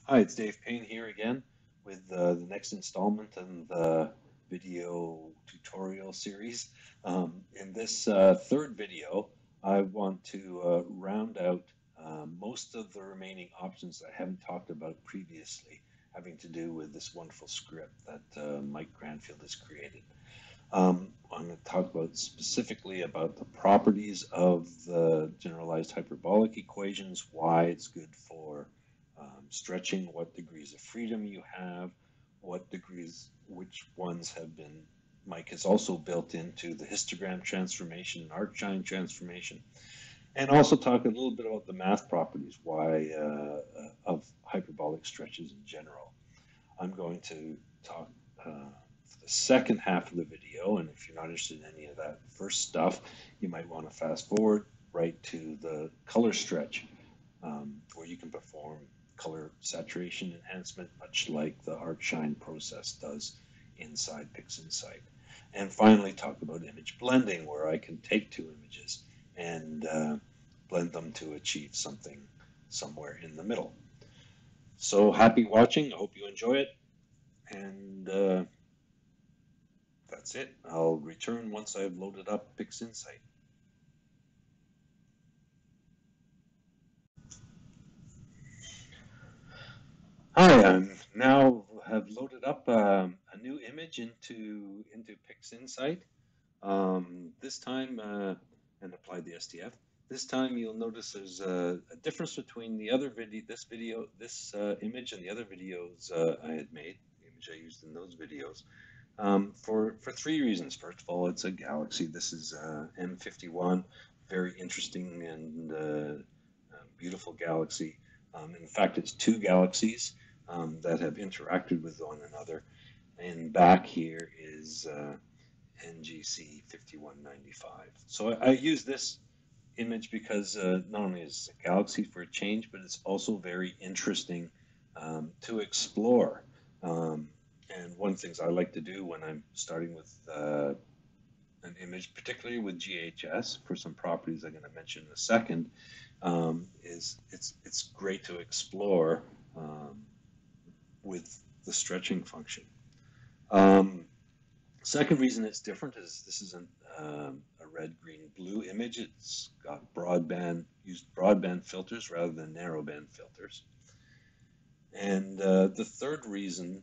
Hi, it's Dave Payne here again with the next installment in the video tutorial series. In this third video, I want to round out most of the remaining options that I haven't talked about previously, having to do with this wonderful script that Mike Cranfield has created. I'm going to talk about specifically about the properties of the generalized hyperbolic equations, why it's good for stretching, what degrees of freedom you have, what degrees, which ones have been, Mike has also built into the histogram transformation and arcsinh transformation, and also talk a little bit about the math properties, why of hyperbolic stretches in general. I'm going to talk for the second half of the video, and if you're not interested in any of that first stuff, you might want to fast forward right to the color stretch, where you can perform color saturation enhancement, much like the arcsinh process does inside Pixinsight. And finally, talk about image blending, where I can take two images and blend them to achieve something somewhere in the middle. So happy watching. I hope you enjoy it. And that's it. I'll return once I've loaded up Pixinsight. Hi, I'm now have loaded up a new image into Pixinsight. This time and applied the STF. This time you'll notice there's a difference between the other video, this image, and the other videos I had made, the image I used in those videos. For three reasons. First of all, it's a galaxy. This is M51, very interesting and beautiful galaxy. In fact, it's two galaxies that have interacted with one another. And back here is NGC 5195. So I use this image because not only is it a galaxy for a change, but it's also very interesting to explore. And one of the things I like to do when I'm starting with an image, particularly with GHS, for some properties I'm going to mention in a second, is it's great to explore with the stretching function. Second reason it's different is this is a red, green, blue image. It's got used broadband filters rather than narrowband filters. And the third reason,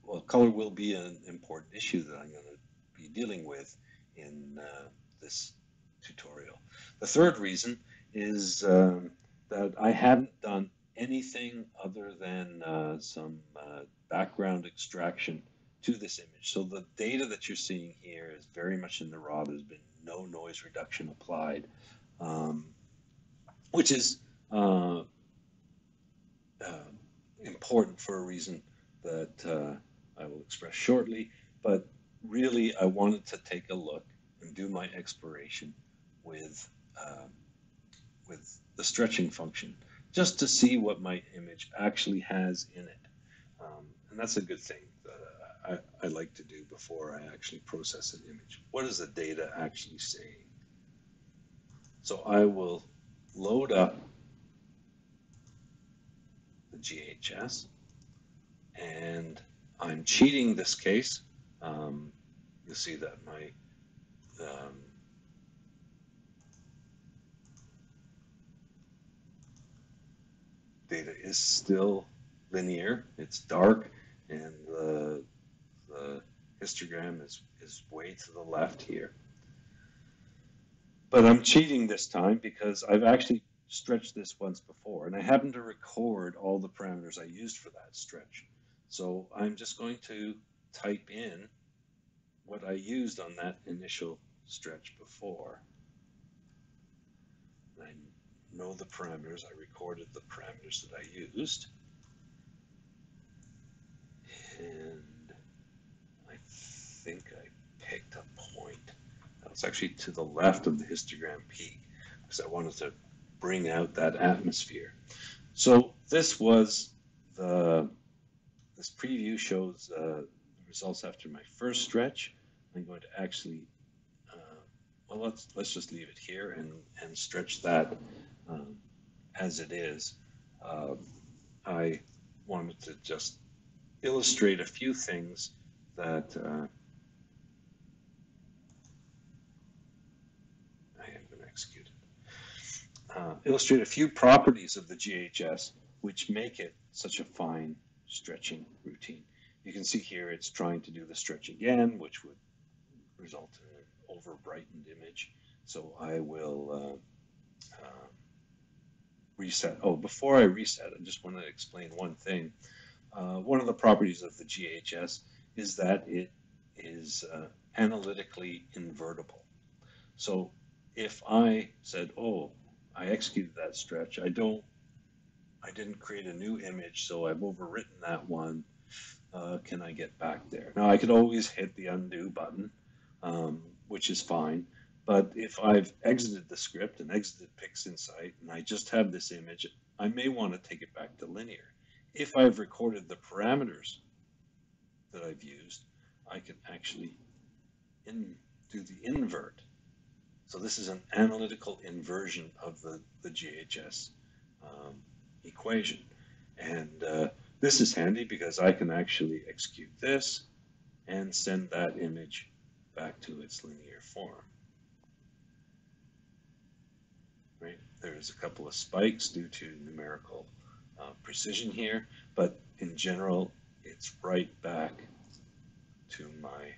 well, color will be an important issue that I'm going to be dealing with in this tutorial. The third reason is that I haven't done anything other than some background extraction to this image. So the data that you're seeing here is very much in the raw. There's been no noise reduction applied, which is important for a reason that I will express shortly. But really, I wanted to take a look and do my exploration with the stretching function, just to see what my image actually has in it. And that's a good thing that I like to do before I actually process an image. What is the data actually saying? So I will load up the GHS, and I'm cheating this case. You'll see that my data is still linear. It's dark, and the histogram is way to the left here. But I'm cheating this time because I've actually stretched this once before, and I happen to record all the parameters I used for that stretch. So I'm just going to type in what I used on that initial stretch before. I know the parameters. I recorded the parameters that I used. And I think I picked a point. That was actually to the left of the histogram peak because I wanted to bring out that atmosphere. So this was this preview shows the results after my first stretch. I'm going to actually, well, let's just leave it here and stretch that as it is. I wanted to just illustrate a few things that I am going to execute it. Illustrate a few properties of the GHS which make it such a fine stretching routine. You can see here it's trying to do the stretch again, which would result in an over-brightened image. So I will reset. Oh, before I reset, I just want to explain one thing. One of the properties of the GHS is that it is analytically invertible. So if I said, oh, I executed that stretch, I didn't create a new image, so I've overwritten that one. Can I get back there? Now I could always hit the undo button, which is fine. But if I've exited the script and exited Pixinsight and I just have this image, I may want to take it back to linear. If I've recorded the parameters that I've used, I can actually do the invert. So this is an analytical inversion of the GHS equation. And this is handy because I can actually execute this and send that image back to its linear form. Right? There's a couple of spikes due to numerical precision here, but in general, it's right back to my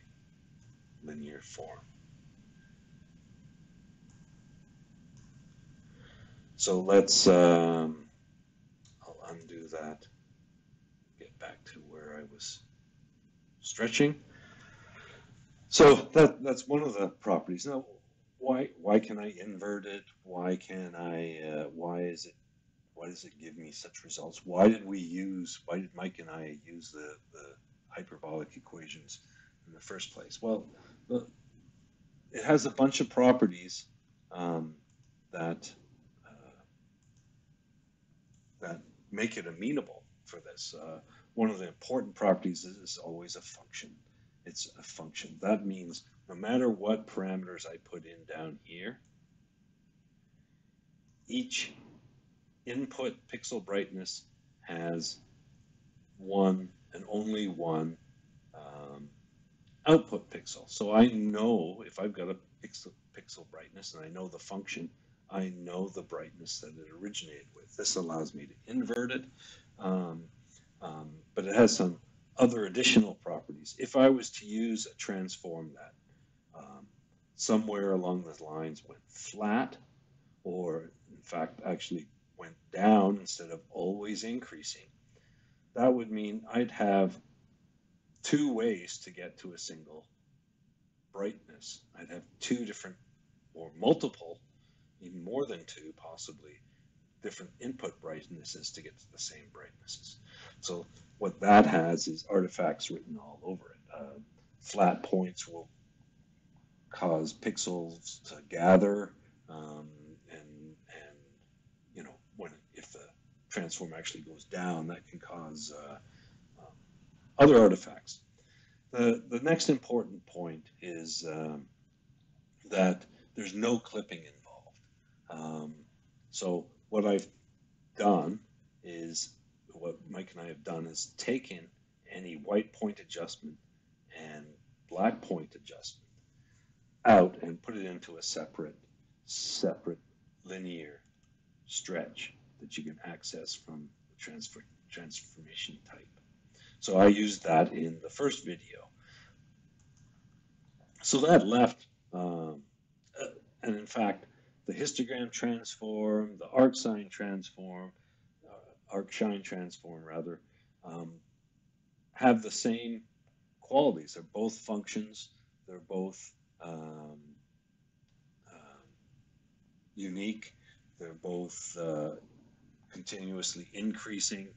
linear form. So let's, I'll undo that, get back to where I was stretching. So that's one of the properties. Now, why can I invert it? Why does it give me such results? Why did Mike and I use the hyperbolic equations in the first place? Well, it has a bunch of properties that make it amenable for this. One of the important properties is it's always a function. It's a function. That means no matter what parameters I put in down here, each input pixel brightness has one and only one output pixel. So I know if I've got a pixel brightness and I know the function, I know the brightness that it originated with. This allows me to invert it, but it has some other additional properties. If I was to use a transform that somewhere along the lines went flat, or in fact actually went down instead of always increasing, that would mean I'd have two ways to get to a single brightness. I'd have two different or multiple, even more than two possibly, different input brightnesses to get to the same brightnesses. So what that has is artifacts written all over it. Flat points will cause pixels to gather, and you know, if the transform actually goes down, that can cause other artifacts. The next important point is that there's no clipping involved. So what I've done is, what Mike and I have done is taken any white point adjustment and black point adjustment out and put it into a separate linear stretch that you can access from the transformation type. So I used that in the first video. So that left, and in fact, the histogram transform, the arcsinh transform, rather, have the same qualities. They're both functions. They're both unique. They're both continuously increasing.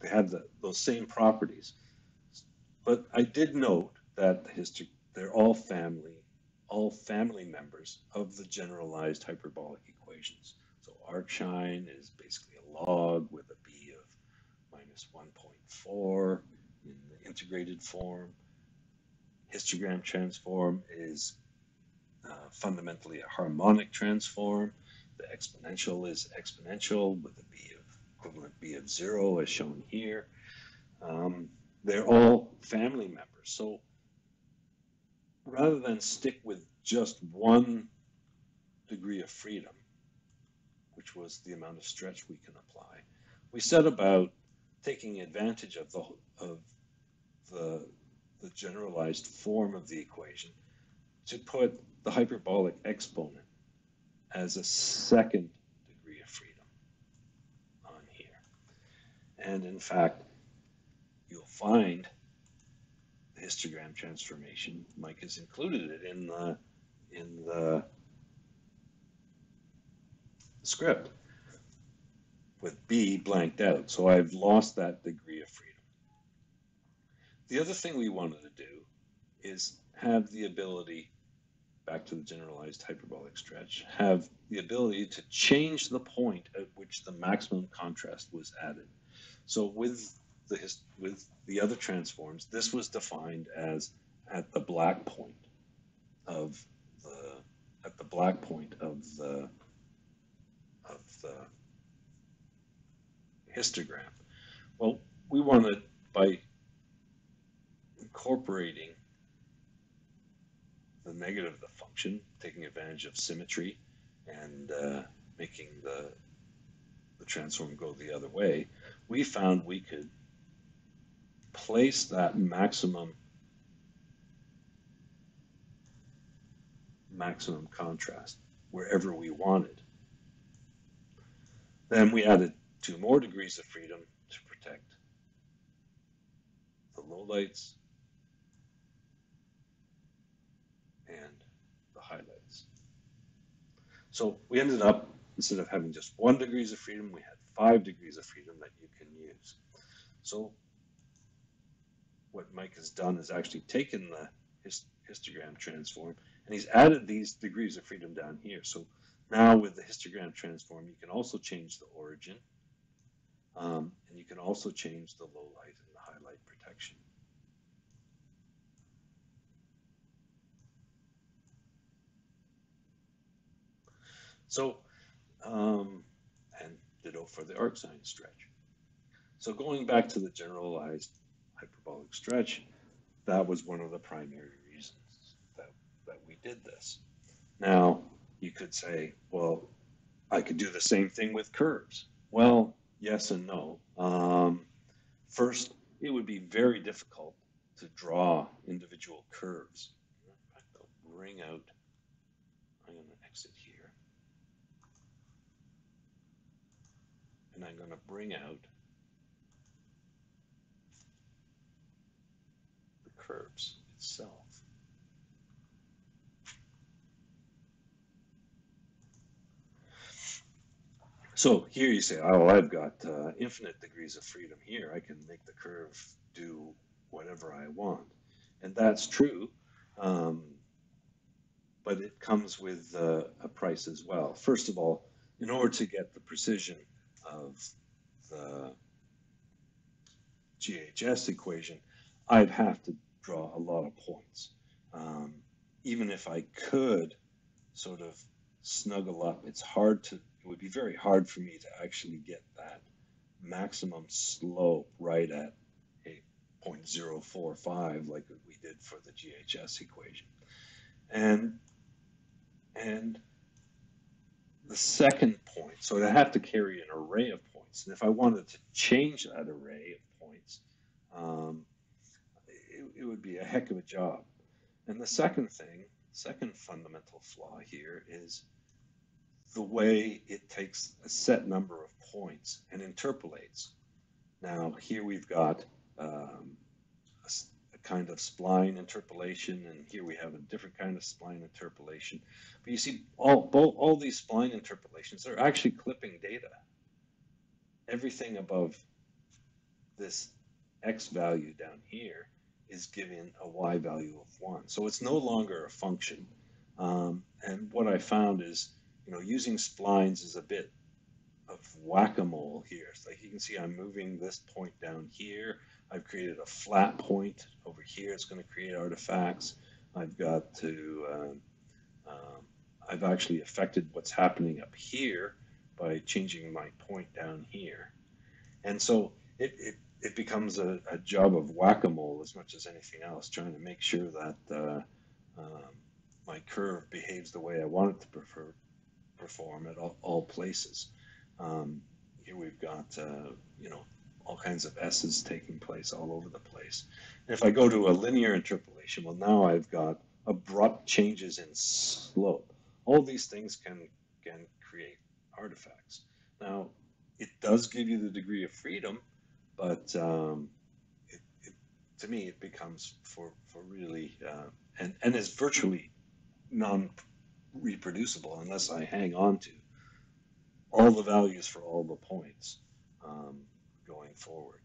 They have those same properties. But I did note that they're all family members of the generalized hyperbolic equations. So arcsinh is basically a log with a b of minus 1.4 in the integrated form. Histogram transform is fundamentally a harmonic transform. The exponential is exponential with a b of equivalent b of 0 as shown here. They're all family members. So rather than stick with just one degree of freedom, which was the amount of stretch we can apply, we set about taking advantage of the generalized form of the equation to put the hyperbolic exponent as a second degree of freedom on here. And in fact, you'll find the histogram transformation. Mike has included it in the script with B blanked out. So I've lost that degree of freedom. The other thing we wanted to do is have the ability, back to the generalized hyperbolic stretch, have the ability to change the point at which the maximum contrast was added. So with the other transforms, this was defined as at the black point of the histogram. Well, we wanted, by incorporating the negative of the function, taking advantage of symmetry and making the transform go the other way, we found we could place that maximum contrast wherever we wanted. Then we added 2 more degrees of freedom to protect the lowlights and the highlights. So we ended up, instead of having just 1 degree of freedom, we had 5 degrees of freedom that you can use. So what Mike has done is actually taken the histogram transform and he's added these degrees of freedom down here. So now with the histogram transform, you can also change the origin, and you can also change the low light and the highlight protection. So, and ditto for the arcsinh stretch. So going back to the generalized hyperbolic stretch, that was one of the primary reasons that we did this. Now, you could say, well, I could do the same thing with curves. Well, yes and no. First, it would be very difficult to draw individual curves. In fact, I'll bring out, I'm going to exit here, and I'm going to bring out the curves itself. So here you say, oh, I've got infinite degrees of freedom here. I can make the curve do whatever I want. And that's true, but it comes with a price as well. First of all, in order to get the precision of the GHS equation, I'd have to draw a lot of points. Even if I could sort of snuggle up, it would be very hard for me to actually get that maximum slope right at a 0.045 like we did for the GHS equation. And the second point, so I have to carry an array of points. And if I wanted to change that array of points, it would be a heck of a job. And the second fundamental flaw here is the way it takes a set number of points and interpolates. Now here we've got a kind of spline interpolation, and here we have a different kind of spline interpolation. But you see, all these spline interpolations are actually clipping data. Everything above this x value down here is giving a y value of 1. So it's no longer a function. And what I found is, using splines is a bit of whack-a-mole here. It's like you can see I'm moving this point down here. I've created a flat point over here. It's going to create artifacts. I've got to I've actually affected what's happening up here by changing my point down here. And so it becomes a job of whack-a-mole as much as anything else, trying to make sure that my curve behaves the way I want it to perform at all places. Here we've got, you know, all kinds of S's taking place all over the place. And if I go to a linear interpolation, well, now I've got abrupt changes in slope. All these things can create artifacts. Now, it does give you the degree of freedom, but to me, it becomes for really, and is virtually non-reproducible unless I hang on to all the values for all the points going forward.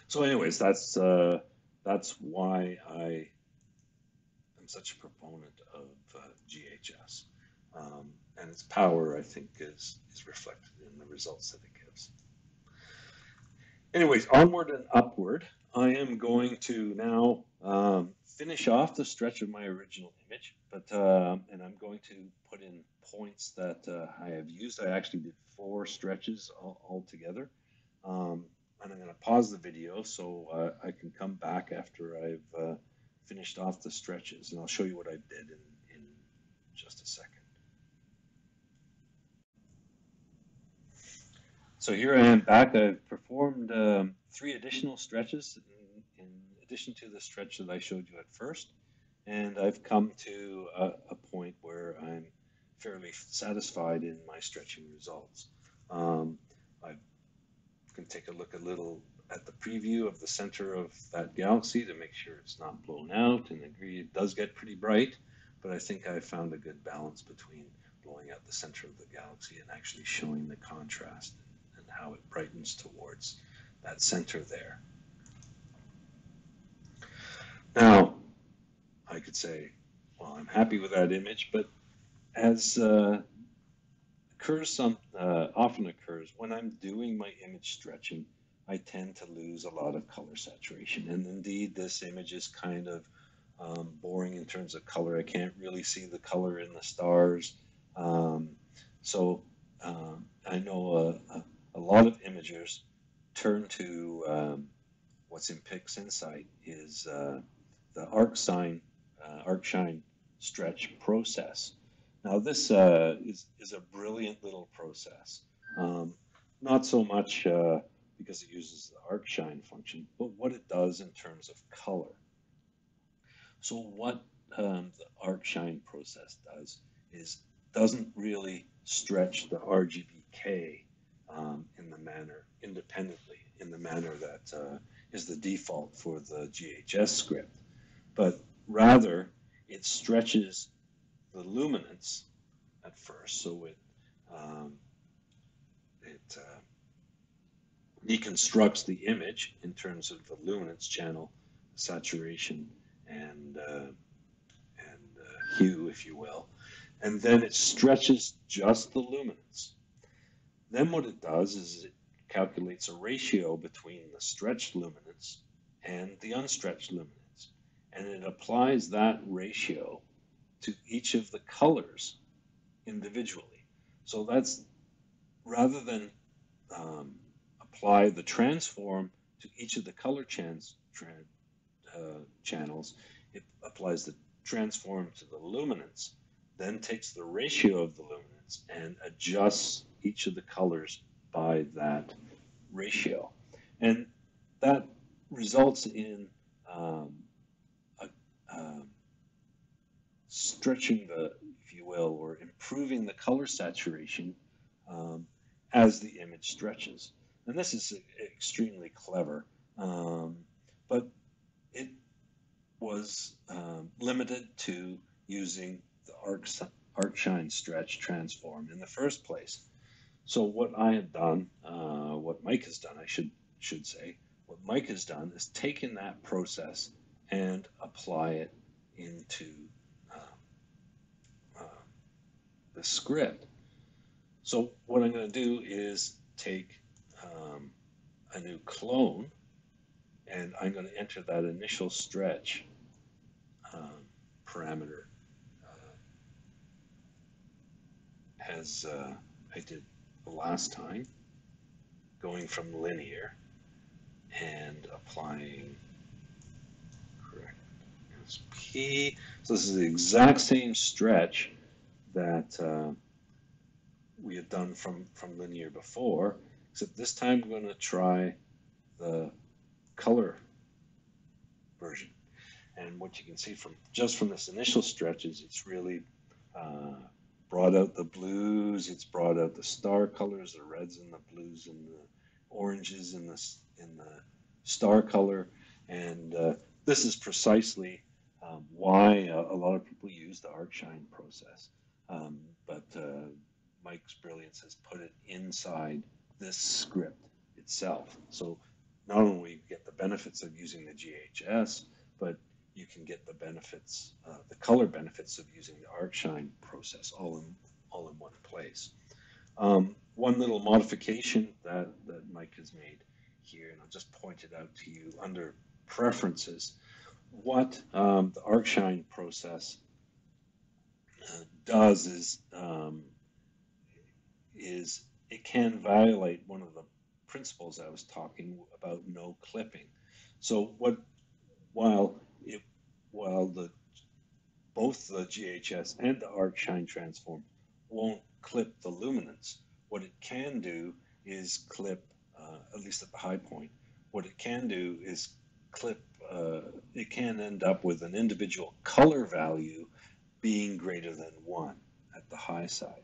So anyways, that's why I am such a proponent of GHS. And its power, I think, is reflected in the results that it gives. Anyways, onward and upward, I am going to now finish off the stretch of my original image, but and I'm going to put in points that I have used. I actually did 4 stretches all together. And I'm going to pause the video so I can come back after I've finished off the stretches, and I'll show you what I did in just a second. So here I am back. I've performed 3 additional stretches in addition to the stretch that I showed you at first, and I've come to a point where I'm fairly satisfied in my stretching results. I can take a look a little at the preview of the center of that galaxy to make sure it's not blown out, and agree it does get pretty bright, but I think I found a good balance between blowing out the center of the galaxy and actually showing the contrast and how it brightens towards that center there. Now, I could say, well, I'm happy with that image, but as often occurs when I'm doing my image stretching, I tend to lose a lot of color saturation. And indeed, this image is kind of boring in terms of color. I can't really see the color in the stars. So I know a lot of imagers turn to what's in Pixinsight is the arcsinh stretch process. Now this is a brilliant little process. Not so much because it uses the arcsinh function, but what it does in terms of color. So what the arcsinh process does is doesn't really stretch the RGBK in the manner independently, in the manner that is the default for the GHS script, but rather it stretches the luminance at first, so it deconstructs the image in terms of the luminance channel, saturation, and hue, if you will, and then it stretches just the luminance. Then what it does is it calculates a ratio between the stretched luminance and the unstretched luminance, and it applies that ratio to each of the colors individually. So that's, rather than apply the transform to each of the color channels, it applies the transform to the luminance, then takes the ratio of the luminance and adjusts each of the colors by that ratio. And that results in stretching the, if you will, or improving the color saturation as the image stretches. And this is extremely clever, but it was limited to using the arcsinh stretch transform in the first place. So what I have done, what Mike has done, I should say, what Mike has done is taken that process and apply it into the script. So what I'm going to do is take a new clone, and I'm going to enter that initial stretch parameter as I did the last time, going from linear and applying correct SP. So this is the exact same stretch that we had done from linear before, except this time we're going to try the color version. And what you can see from just from this initial stretch is it's really brought out the blues, it's brought out the star colors, the reds and the blues and the oranges in the star color. And this is precisely why a lot of people use the arcsinh process. But Mike's brilliance has put it inside this script itself. So not only get the benefits of using the GHS, but you can get the benefits, the color benefits of using the arcsinh process all in one place. One little modification that Mike has made here, and I'll just point it out to you under preferences. What the arcsinh process does is it can violate one of the principles I was talking about, no clipping. So while both the GHS and the arcsinh transform won't clip the luminance, what it can do is clip, at least at the high point, what it can do is clip, it can end up with an individual color value being greater than 1 at the high side.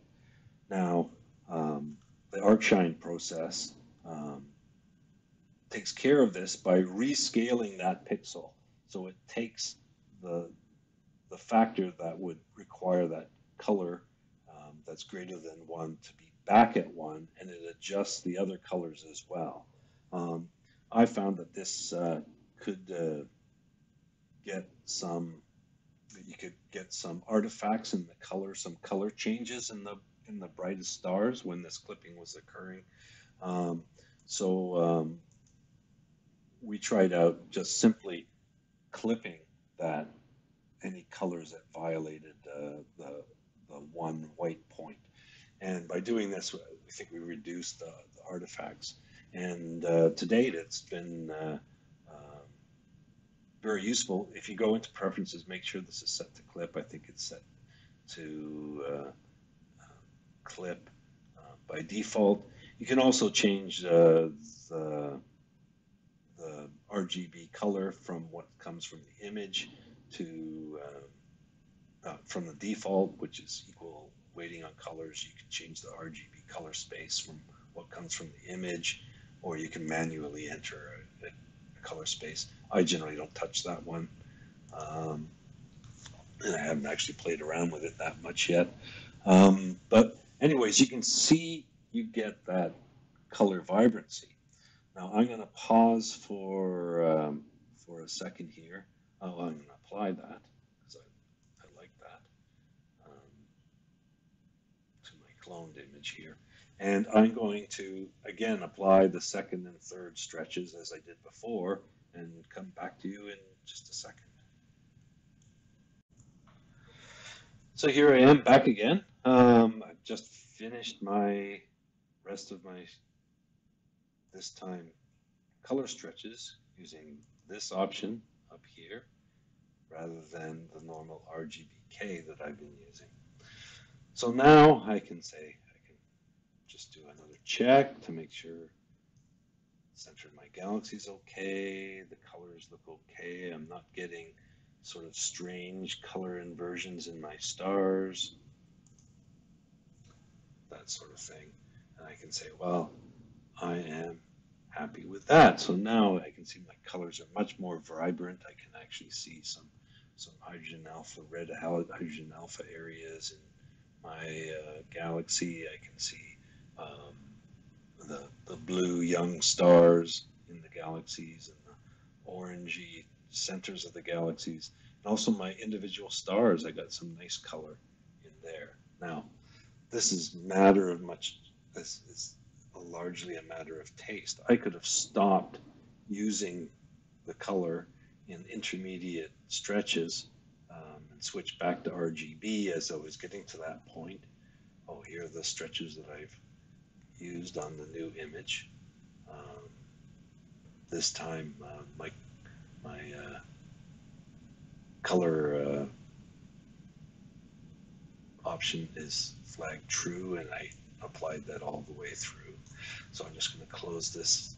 Now, the arcsinh process takes care of this by rescaling that pixel. So it takes the factor that would require that color that's greater than 1 to be back at 1, and it adjusts the other colors as well. I found that this could get some, you could get some artifacts in the color, some color changes in the brightest stars when this clipping was occurring. We tried out just simply clipping that any colors that violated the 1 white point. And by doing this, we think we reduced the artifacts. And to date, it's been very useful. If you go into preferences, make sure this is set to clip. I think it's set to clip by default. You can also change the RGB color from what comes from the image to from the default, which is equal weighting on colors. You can change the RGB color space from what comes from the image, or you can manually enter a color space. I generally don't touch that one, and I haven't actually played around with it that much yet. But anyways, you can see you get that color vibrancy. Now I'm going to pause for a second here. Oh, I'm going to apply that because I like that to my cloned image here. And I'm going to, again, apply the second and third stretches as I did before and come back to you in just a second. So here I am back again. I've just finished my rest of my, this time, color stretches using this option up here rather than the normal RGBK that I've been using. So now I can say, I can just do another check to make sure the center of my galaxy is okay, the colors look okay, I'm not getting sort of strange color inversions in my stars, that sort of thing. And I can say, well, I am happy with that. So now I can see my colors are much more vibrant. I can actually see some hydrogen alpha, red hydrogen alpha areas in my galaxy. I can see the blue young stars in the galaxies and the orangey centers of the galaxies. And also my individual stars, I got some nice color in there. Now, this is this is largely a matter of taste. I could have stopped using the color in intermediate stretches and switched back to RGB as I was getting to that point. oh, here are the stretches that I've used on the new image. This time my color option is flagged true, and I applied that all the way through. So I'm just going to close this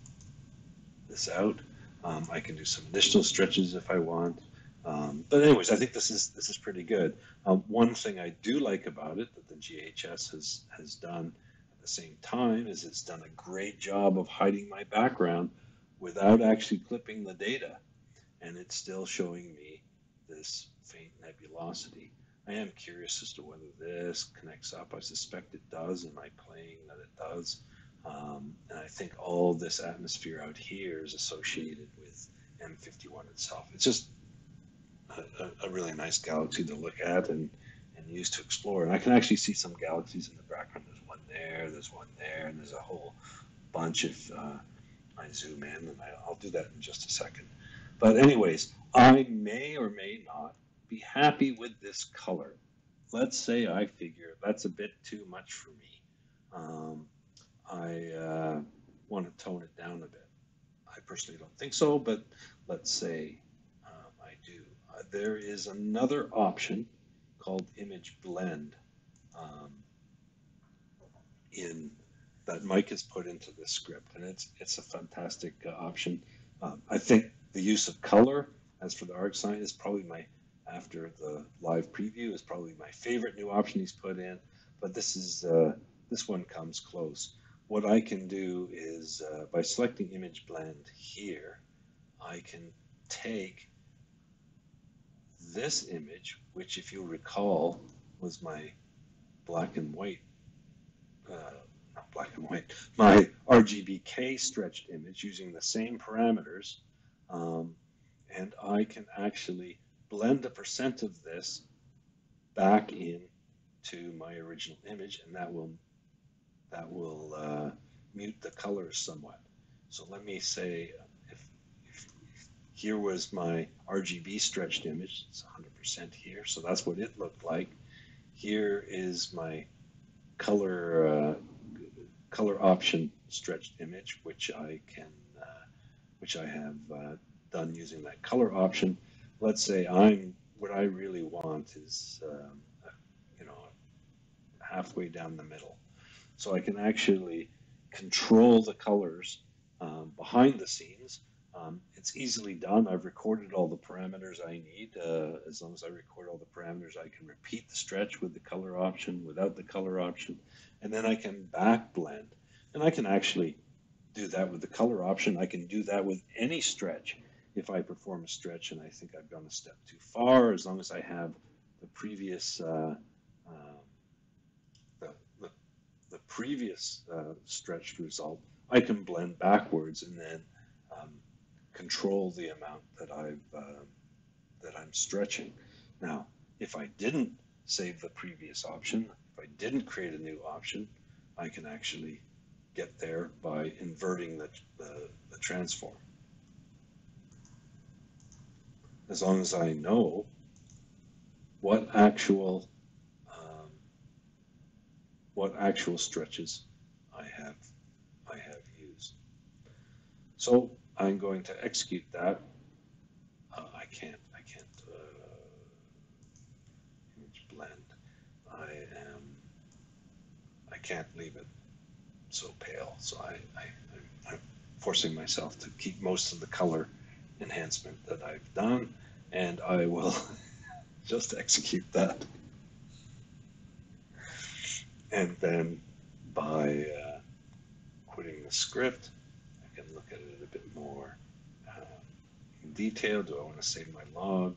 out. I can do some additional stretches if I want. But anyways, I think this is pretty good. One thing I do like about it that the GHS has done at the same time is it's done a great job of hiding my background without actually clipping the data, and it's still showing me this faint nebulosity. I am curious as to whether this connects up. I suspect it does in my playing that it does. And I think all this atmosphere out here is associated with M51 itself. It's just a really nice galaxy to look at and use to explore. And I can actually see some galaxies in the background. There's one there, and there's a whole bunch if I zoom in, and I'll do that in just a second. But anyways, I may or may not be happy with this color. Let's say I figure that's a bit too much for me. I want to tone it down a bit. I personally don't think so, but let's say I do. There is another option called image blend in that Mike has put into this script, and it's a fantastic option. I think the use of color, as for the arcsinh, is probably after the live preview, is probably my favorite new option he's put in. But this one comes close. What I can do is by selecting image blend here, I can take this image, which if you'll recall was my black and white, not black and white, my RGBK stretched image using the same parameters, and I can actually blend a percent of this back in to my original image, and that will mute the colors somewhat. So let me say if here was my RGB stretched image, it's 100% here, so that's what it looked like. Here is my color option stretched image, which I have done using that color option. Let's say what I really want is halfway down the middle. So I can actually control the colors behind the scenes. It's easily done. I've recorded all the parameters I need. As long as I record all the parameters, I can repeat the stretch with the color option, without the color option, and then I can back blend. And I can actually do that with the color option. I can do that with any stretch if I perform a stretch and I think I've gone a step too far, as long as I have the previous stretched result, I can blend backwards and then control the amount that I'm stretching. Now, if I didn't save the previous option, if I didn't create a new option, I can actually get there by inverting the transform. As long as I know what actual stretches I have used. So I'm going to execute that. I can't image blend. I can't leave it so pale. So I'm forcing myself to keep most of the color enhancement that I've done, and I will just execute that. And then by quitting the script, I can look at it a bit more in detail. Do I want to save my log?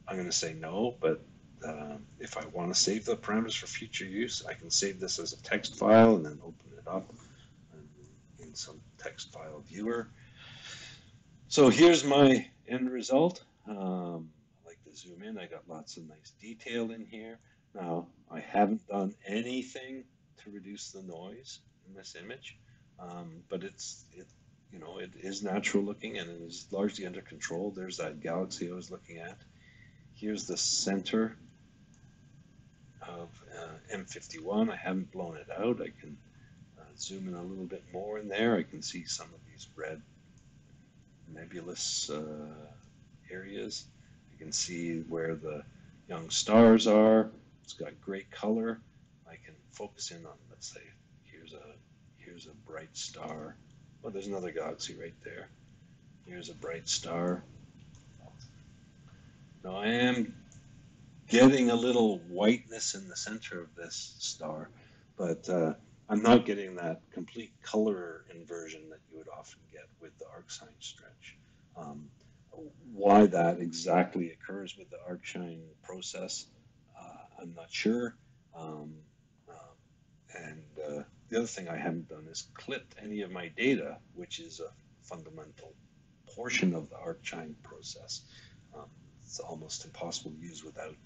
I'm going to say no, but if I want to save the parameters for future use, I can save this as a text file and then open it up in some text file viewer. So here's my end result. I like to zoom in. I got lots of nice detail in here. Now, I haven't done anything to reduce the noise in this image, but it is natural looking and it is largely under control. There's that galaxy I was looking at. Here's the center of M51. I haven't blown it out. I can zoom in a little bit more in there. I can see some of these red nebulous areas. I can see where the young stars are. It's got great color. I can focus in on, let's say, here's a bright star. Oh, there's another galaxy right there. Here's a bright star. Now I am getting a little whiteness in the center of this star, but I'm not getting that complete color inversion that you would often get with the arcsinh stretch. Why that exactly occurs with the arcsinh process, I'm not sure. The other thing I haven't done is clipped any of my data, which is a fundamental portion of the arcsinh process. It's almost impossible to use without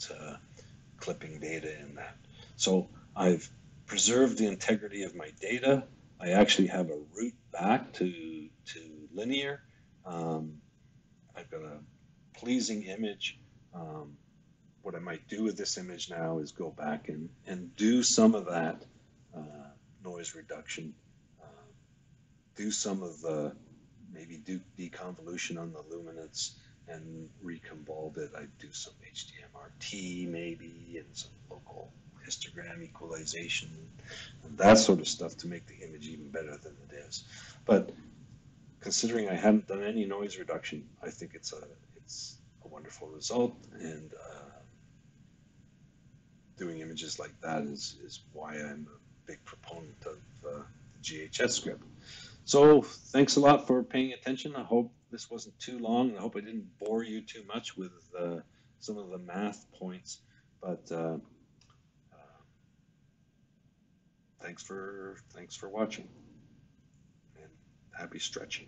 clipping data in that. So I've preserved the integrity of my data. I actually have a route back to linear. I've got a pleasing image. What I might do with this image now is go back and do some of that noise reduction, do some of the, maybe do deconvolution on the luminance and reconvolve it. I'd do some HDMRT maybe and some local histogram equalization and that sort of stuff to make the image even better than it is. But considering I haven't done any noise reduction, I think it's a wonderful result, and doing images like that is why I'm a big proponent of the GHS script. So thanks a lot for paying attention. I hope this wasn't too long, and I hope I didn't bore you too much with some of the math points, but thanks for watching, and happy stretching.